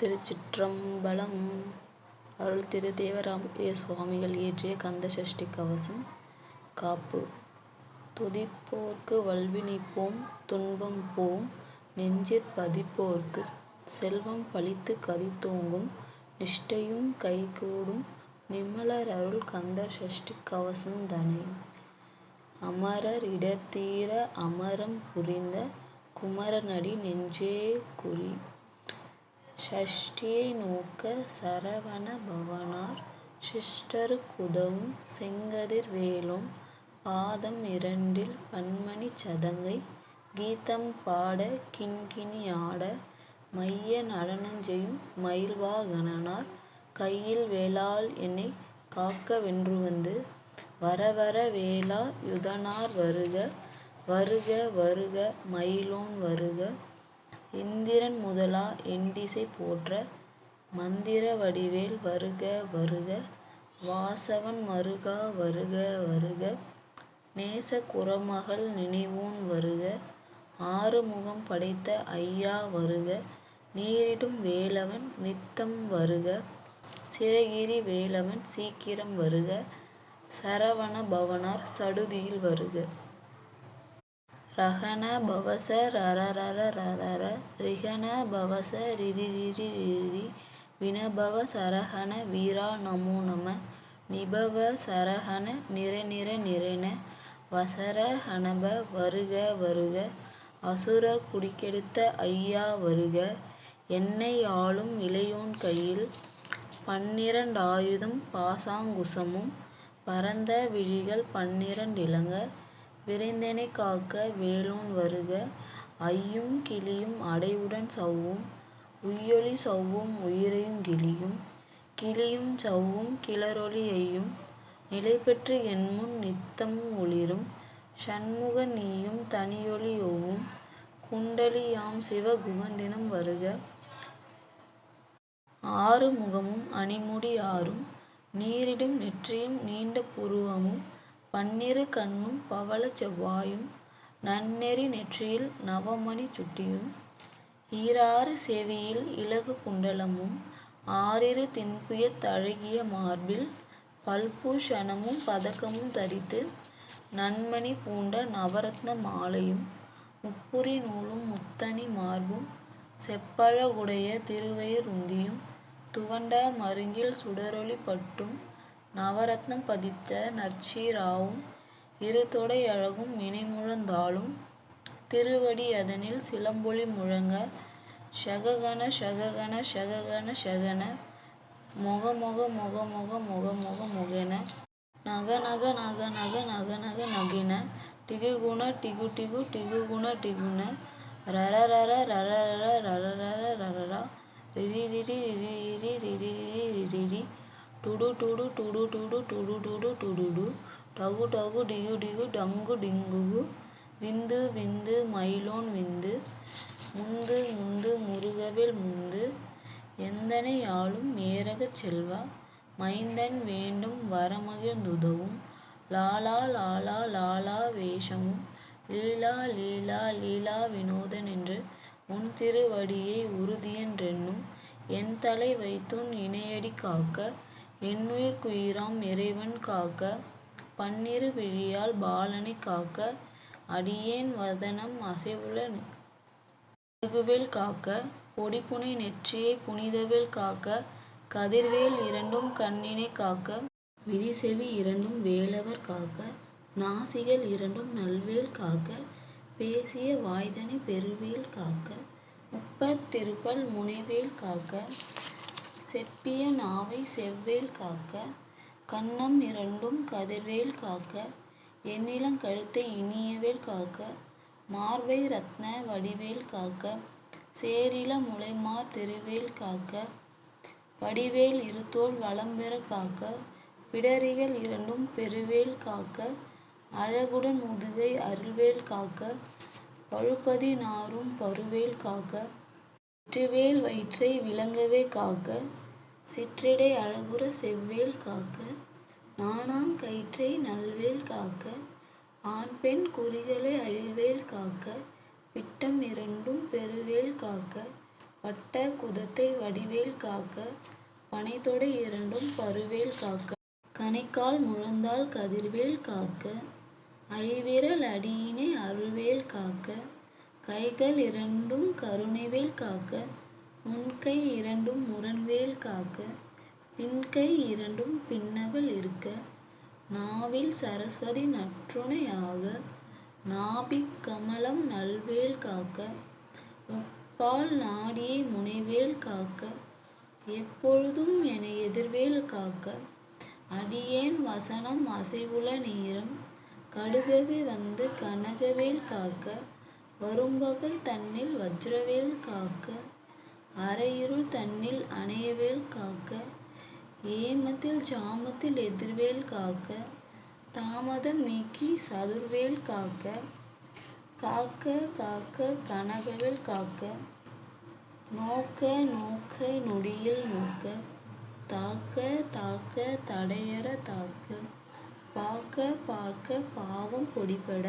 திருச்சிற்றம்பலம். அருள் திரு தேவராய சுவாமிகள் இயற்றிய கந்த சஷ்டி கவசம். காப்பு. துதிப்போர்க்கு வல்வினைப்போம் துன்பம் போம் நெஞ்சிற் பதிப்போர்க்குச் செல்வம் பலித்துக் கதிதோங்கும் நிஷ்டையும் கைகூடும் நிமலர் அருள் கந்த சஷ்டி கவசந் தனை. அமரர் இடர்தீர அமரம் புரிந்த குமரனடி நெஞ்சே குறி. சஷ்டியை நோக்க சரவண பவனார் சிஷ்டருக் குதவும் செங்கதிர் வேலோன் பாதம் இரண்டில் பன்மணிச் சதங்கை கீதம் பாட கிண்கிணி ஆட மைய நடனஞ் செய்யும் மயில்வா கனனார் கையில் வேலால் என்னைக் காக்க வென்றுவந்து வரவர வேலா யுதனார் வருக வருக வருக மயிலோன் வருக. இந்திரன் முதலா எண்டிசை போற்ற மந்திர வடிவேல் வருக வருக வாசவன் மருகா வருக வருக நேச குறமகள் நினைவோன் வருக ஆறுமுகம் படைத்த ஐயா வருக நீரிடும் வேலவன் நித்தம் வருக சிரகிரி வேலவன் சீக்கிரம் வருக சரவண பவனார் சடுதியில் வருக. ரகண பவச ரரரர ரரர ரிகண பவச ரிரிரிரிரி வினபவ சரஹண வீரா நமோ நம நிபவ சரஹண நிரநிர நிரன வசர ஹணப வருக வருக அசுரர் குடிகெடுத்த ஐயா வருக என்னை ஆளும் இளையோன் கையில் பன்னிரண் ஆயுதம் பாசாங்குசமும் பரந்த விழிகள் பன்னிரண் டிலங்க விரைந்தெனைக் காக்க வேலோன் வருக ஐயும் கிளியும் அடைவுடன் சவ்வும் உய்யொலி சவ்வும் உயிரையுங் கிளியும் கிளியும் சவ்வும் கிளரொளி யையும் நிலைபெற்று என்முன் நித்தம் ஒளிரும் சண்முக நீயும் தனியொளி யொவும் குண்டலி யாம்சிவ குகந்தினம் வருக. ஆறு முகமும் அணிமுடி ஆறும் நீரிடும் நெற்றியும் நீண்ட புருவமும் பன்னிரு கண்ணும் பவளச் செவ்வாயும் நன்னெறி நெற்றியில் நவமணிச் சுட்டியும் ஈராறு செவியில் இலகு குண்டலமும் ஆறிரு திண்புயத் தழகிய மார்பில் பல்பூ ஷணமும் பதக்கமும் தரித்து நன்மணி பூண்ட நவரத்ன மாலையும் முப்புரி நூலும் முத்தணி மார்பும் செப்பழ குடைய திருவயிற் றுந்தியும் துவண்ட மருங்கில் சுடரொளி பட்டும் நவரத்னம் பதித்த நற்சீ ராவும் இருதொடை அழகும் இணைமுழந் தாளும் திருவடி யதனில் சிலம்பொலி முழங்க ஷககண ஷககண ஷககண ஷகண மொக மொக மொக மொக மொக மொக மொகென நக நக நக நக நக நக நகென டிகுகுண டிகு டிகு டிகுகுண டிகுண ரரரர ரரரர ரரரர ரரரா ரிரிரிரி ரிரிரிரி ரிரிரிரி ரிரிரி டுடு டுடு டுடு டுடு டுடு டுடு டுடுடு டகு டகு டிகு டிகு டங்கு டிங்குகு விந்து விந்து மயிலோன் விந்து முந்து முந்து முருகவேல் முந்து எந்தனை யாளும் ஏரகச் செல்வா மைந்தன் வேண்டும் வரமகிழ்ந் துதவும் லாலா லாலா லாலா வேஷமும் லீலா லீலா லீலா வினோத னென்று உன்திரு வடியை உறுதியென் றெண்ணும் என்தலை வைத்துன் இணையடி காக்க என்னுயிர்க் குயிராம் இறைவன் காக்க பன்னிரு விழியால் பாலனைக் காக்க அடியேன் வதனம் அசைவுள அழகுவேல் காக்க பொடிபுனை நெற்றியைப் புனிதவேல் காக்க கதிர்வேல் இரண்டும் கண்ணினைக் காக்க விரிசெவி இரண்டும் வேலவர் காக்க நாசிகள் இரண்டும் நல்வேல் காக்க பேசிய வாய்தனைப் பெருவேல் காக்க முப்பத் திருப்பல் முனைவேல் காக்க செப்பிய நாவைச் செவ்வேல் காக்க கன்னம் இரண்டும் கதிர்வேல் காக்க என்னிளங் கழுத்தை இனியவேல் காக்க மார்பை இரத்ன வடிவேல் காக்க சேரிள முலைமார் திருவேல் காக்க படிவேல் இருதோள் வலம்பெறக் காக்க பிடரிகள் இரண்டும் பெருவேல் காக்க அழகுடன் முதுகை அருள்வேல் காக்க பழுப்பதி னாறும் பருவேல் காக்க வெற்றிவேல் வயிற்றை விளங்கவே காக்க சிற்றிடை அழகுற செவ்வேல் காக்க நாணாம் கயிற்றை நல்வேல் காக்க ஆண்பெண் குறிகளை அயில்வேல் காக்க பிட்டம் இரண்டும் பெருவேல் காக்க வட்ட குதத்தை வடிவேல் காக்க, பனைத்தொடை இரண்டும் பருவேல் காக்க, கணைக்கால் முழந்தாள் கதிர்வேல் காக்க, ஐவிரல் அடியினை அருள்வேல் காக்க, கைகள் இரண்டும் கருணைவேல் காக்க, முன்கை இரண்டும் முரண்வேல் காக்க, பின்கை இரண்டும் பின்னவள் இருக்க, நாவில் சரஸ்வதி நற்றுணையாக, நாபிக் கமலம் நல்வேல் காக்க, முப்பால் நாடியை முனைவேல் காக்க, எப்பொழுதும் என எதிர்வேல் காக்க, அடியேன் வசனம் அசைவுள நேரம், கடுகவே வந்து கனகவேல் காக்க, வரும்பகல் தன்னில் வஜ்ரவேல் காக்க, அரையிருள் தன்னில் அணையவேல் காக்க, ஏமத்தில் ஜாமத்தில் எதிர்வேல் காக்க, தாமதம் நீக்கி சதுர்வேல் காக்க, காக்க காக்க கனகவேல் காக்க, நோக்க நோக்க நொடியில் நோக்க, தாக்க தாக்க தடையற தாக்க, பார்க்க பார்க்க பாவம் பொடிபட,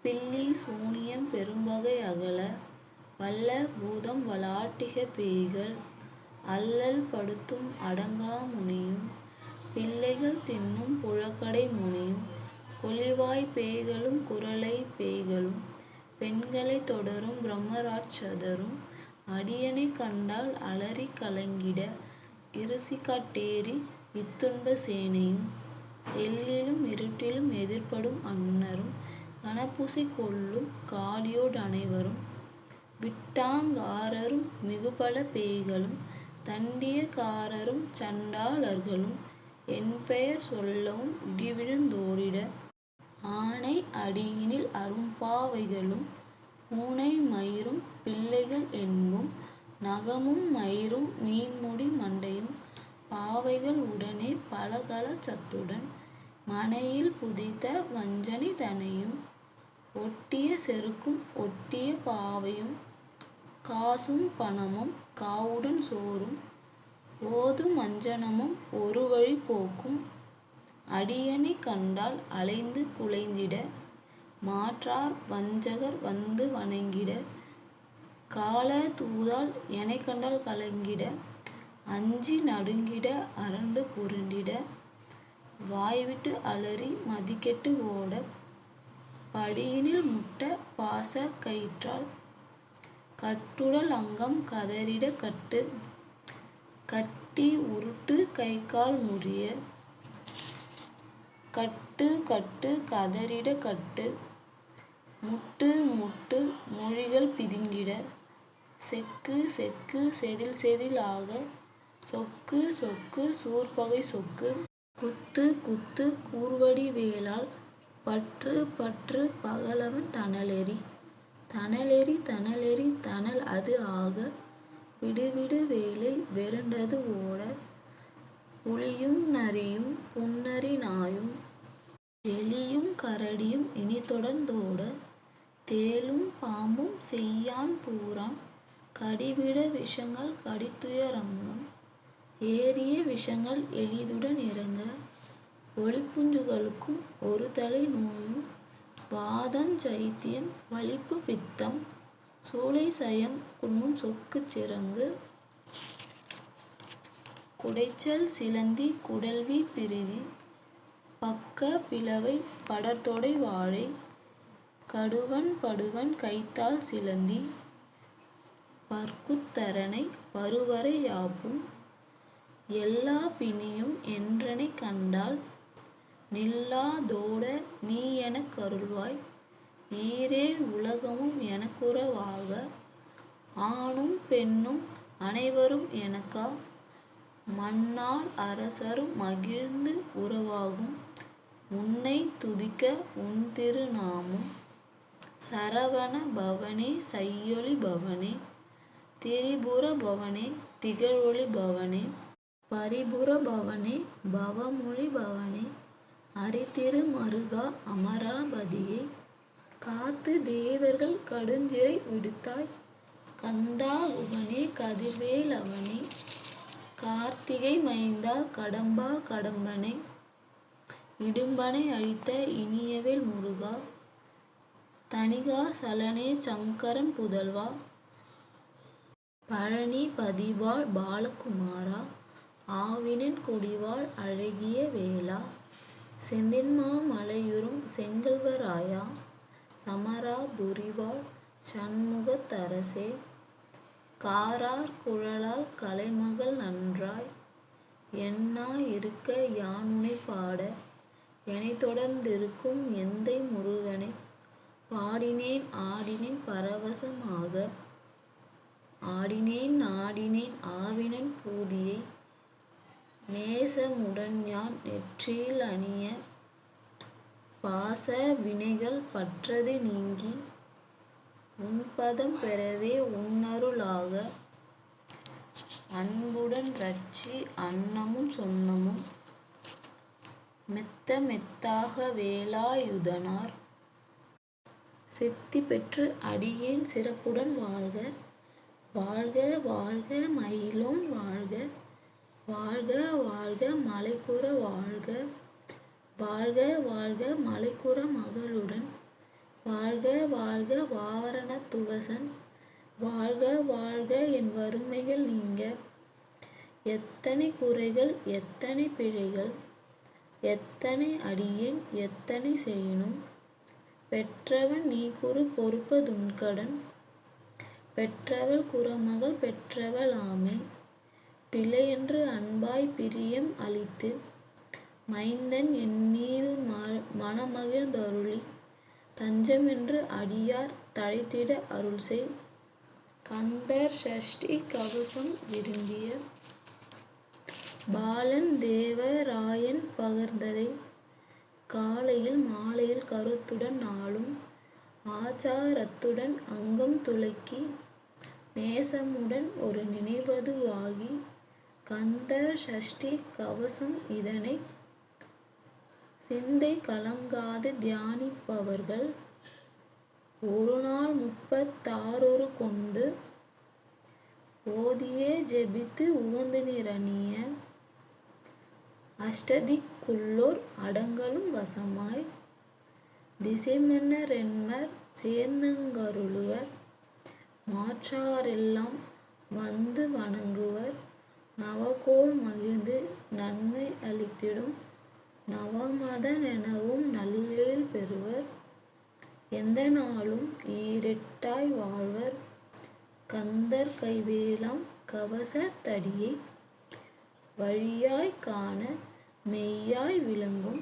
பில்லி சூனியம் பெரும்பகை அகல, வல்ல பூதம் வளாட்டிக பேய்கள், அல்லல் படுத்தும் அடங்கா முனியும், பிள்ளைகள் தின்னும் புழக்கடை முனியும், கொளிவாய் பேய்களும் குரலை பேய்களும், பெண்களை தொடரும் பிரம்மராட்சதரும், அடியனை கண்டால் அலறி கலங்கிட, இருசிகாட்டேரி இத்துன்ப சேனையும், எல்லிலும் இருட்டிலும் எதிர்ப்படும் அன்னரும், கனபூசி கொள்ளும் காடியோடு அனைவரும், விட்டாங்காரரும் மிகுபல பேய்களும், தண்டிய காரரும் சண்டாளர்களும், என்பெயர் சொல்லவும் இடிவிழுந்தோடிட, ஆனை அடியினில் அரும்பாவைகளும், பூனை மயிரும் பிள்ளைகள் எங்கும், நகமும் மயிரும் நீண்முடி மண்டையும், பாவைகள் உடனே பலகல சத்துடன், மனையில் புதைத்த வஞ்சனை தனையும், ஒட்டிய செருக்கும் ஒட்டிய பாவையும், காசும் பணமும் காவுடன் சோறும், ஓதும் அஞ்சனமும் ஒருவழி போக்கும், அடியனை கண்டால் அலைந்து குலைந்திட, மாற்றார் வஞ்சகர் வந்து வணங்கிட, கால தூதால் எனைக்கண்டால் கலங்கிட, அஞ்சி நடுங்கிட அரண்டு புரண்டிட, வாய்விட்டு அலறி மதிகெட்டு ஓட, படியினில் முட்ட பாச கயிற்றால், கட்டுடல் அங்கம் கதறிட கட்டு, கட்டி உருட்டு கைகால் முறிய, கட்டு கட்டு கதறிட கட்டு, முட்டு முட்டு மொழிகள் பிதுங்கிட, செக்கு செக்கு செதில் செதில் ஆக, சொக்கு சொக்கு சூர்பகை சொக்கு, குத்து குத்து கூர்வடி வேலால், பற்று பற்று பகலவன் தணலெறி, தணலெறி தணலெறி தணல் அது ஆக, விடுவிடு வேலை வெருண்டது ஓட, புலியும் நரியும் புன்னரி நாயும், எலியும் கரடியும் இனிதொடர்ந்தோட, தேளும் பாம்பும் செய்யான் பூரான், கடிவிட விஷங்கள் கடித்துயரங்கம், ஏறிய விஷங்கள் எளிதுடன் இறங்க, ஒளிப்புஞ்சுகளுக்கும் ஒரு தலை நோயும், வாதஞ் சைத்தியம் வலிப்பு பித்தம், சூளை சயம் குன்மம் சொக்குச் சிரங்கு, குடைச்சல் சிலந்தி குடல்வி பிரிதி, பக்க பிளவை படர்தொடை வாழை, கடுவன் படுவன் கைத்தாள் சிலந்தி, பற்குத்தரனை பருவரை யாப்பும், எல்லா பிணியும் என்றனை கண்டால், நில்லா தோட நீ எனக் கருள்வாய், ஈரேழ் உலகமும் எனக்குறவாக, ஆணும் பெண்ணும் அனைவரும் எனக்கா, மண்ணாள் அரசரும் மகிழ்ந்து உறவாகும், உன்னை துதிக்க உன் திரு நாமம், சரவண பவனே சையொளி பவனே, திரிபுர பவனே திகழொளி பவனே, பரிபுர பவனே பவமொழி பவனே, அரிதிரு மருகா அமராபதியே, காத்து தேவர்கள் கடுஞ்சிறை விடுத்தாய், கந்தா குகனே கதிர்வேல் அவனே, கார்த்திகை மைந்தா கடம்பா கடம்பனே, இடும்பனை அழித்த இனியவேல் முருகா, தணிகா சலனே சங்கரன் புதல்வா, பழனி பதிவாழ் பாலகுமாரா, ஆவினன் கொடிவாழ் அழகிய வேலா, செந்தின்மா மலையுறும் செங்கல்வராயா, சமராபுரிவாழ் சண்முகத்தரசே, காரார் குழலாள் கலைமகள் நன்றாய், என்னா இருக்க யானுனை பாட, எனைத் தொடர்ந்திருக்கும் எந்தை முருகனை, பாடினேன் ஆடினேன் பரவசமாக, ஆடினேன் நாடினேன் ஆவினன் பூதியை, நேசமுடன்யான் நெற்றியில் அணிய, பாச வினைகள் பற்றது நீங்கி, உன்பதம் பெறவே உன்னருளாக, அன்புடன் ரட்சி அன்னமும் சொன்னமும், மெத்த மெத்தாக வேலாயுதனார், சித்தி பெற்று அடியேன் சிறப்புடன் வாழ்க, வாழ்க வாழ்க மயிலோன் வாழ்க, வாழ்க வாழ்க மலைக்குற வாழ்க, வாழ்க வாழ்க மலைக்குற மகளுடன், வாழ்க வாழ்க வாரணத் துவசன், வாழ்க வாழ்க என் வறுமைகள் நீங்க, எத்தனை குறைகள் எத்தனை பிழைகள், எத்தனை அடியேன் எத்தனை செய்யினும், பெற்றவன் நீ குரு பொறுப்பதுன்கடன், பெற்றவள் குறமகள் பெற்றவள் ஆமே, பிழையென்று அன்பாய் பிரியம் அளித்து, மைந்தன் என்மீது மனமகிழ்ந்தருளி, தஞ்சமென்று அடியார் தழைத்திட அருள்செய், கந்தர் சஷ்டி கவசம் விரும்பிய பாலன் தேவராயன் பகர்ந்ததை, காலையில் மாலையில் கருத்துடன் நாளும், ஆச்சாரத்துடன் அங்கம் துலக்கி, நேசமுடன் ஒரு நினைவதுவாகி, கந்தர் சஷ்டி கவசம் இதனை, சிந்தை கலங்காது தியானிப்பவர்கள், ஒரு நாள் 36 கொண்டு, ஓதியே ஜெபித்து உகந்துநீர் அணிய, அஷ்டதிக்குள்ளோர் அடங்கலும் வசமாய், திசைமன்னர் என்மர் சேர்ந்தங்கருளுவர், மாற்றாரெல்லாம் வந்து வணங்குவர், நவகோள் மகிழ்ந்து நன்மை அளித்திடும், நவமதன் எனவும் நல்வேள் பெறுவர், எந்த நாளும் ஈரெட்டாய் வாழ்வர், கந்தர் கைவேலாம் கவசத் தடியை, வழியாய் காண மெய்யாய் விளங்கும்,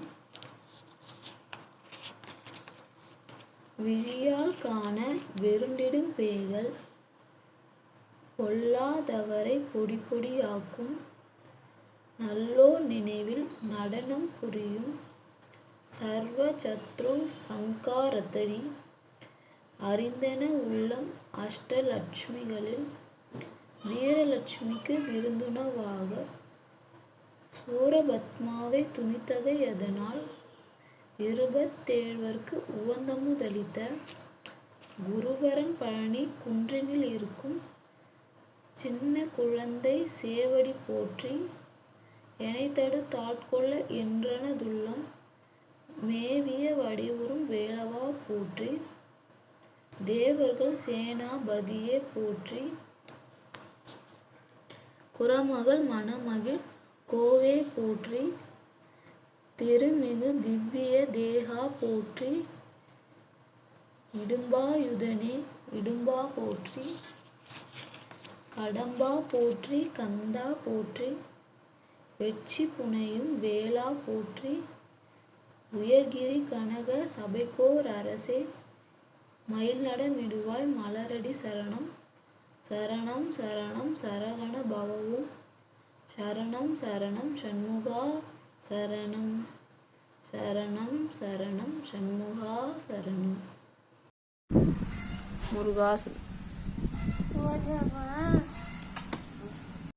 விழியால் காண வெருண்டிடும் பேய்கள், பொல்லாதவரை பொடி பொடியாக்கும், நல்லோர் நினைவில் நடனம் புரியும், சர்வ சத்ரு சங்காரத்தடி, அறிந்தென உள்ளம் அஷ்டலட்சுமிகளில், வீரலட்சுமிக்கு விருந்துணவாக, சூரபத்மாவை துணித்தகை அதனால், 27வர்க்கு உவந்தமுதளித்த, குருபரன் பழனி குன்றினில் இருக்கும், சின்ன குழந்தை சேவடி போற்றி, எனைத்தடு தாட்கொள்ள என்றனதுள்ளம், மேவிய வடிவுறும் வேலவா போற்றி, தேவர்கள் சேனாபதியே போற்றி, குறமகள் மணமகிழ் கோவே போற்றி, திருமிகு திவ்விய தேகா போற்றி, இடும்பாயுதனே இடும்பா போற்றி, கடம்பா போற்றி கந்தா போற்றி, வெட்சி புனையும் வேலா போற்றி, உயர்கிரி கனக சபைக்கோர் அரசே, மயில் நடமிடுவாய் மலரடி சரணம், சரணம் சரணம் சரவண பவவும், சரணம் சரணம் சண்முகா சரணம், சரணம் சரணம் சண்முகா சரணம். முருகா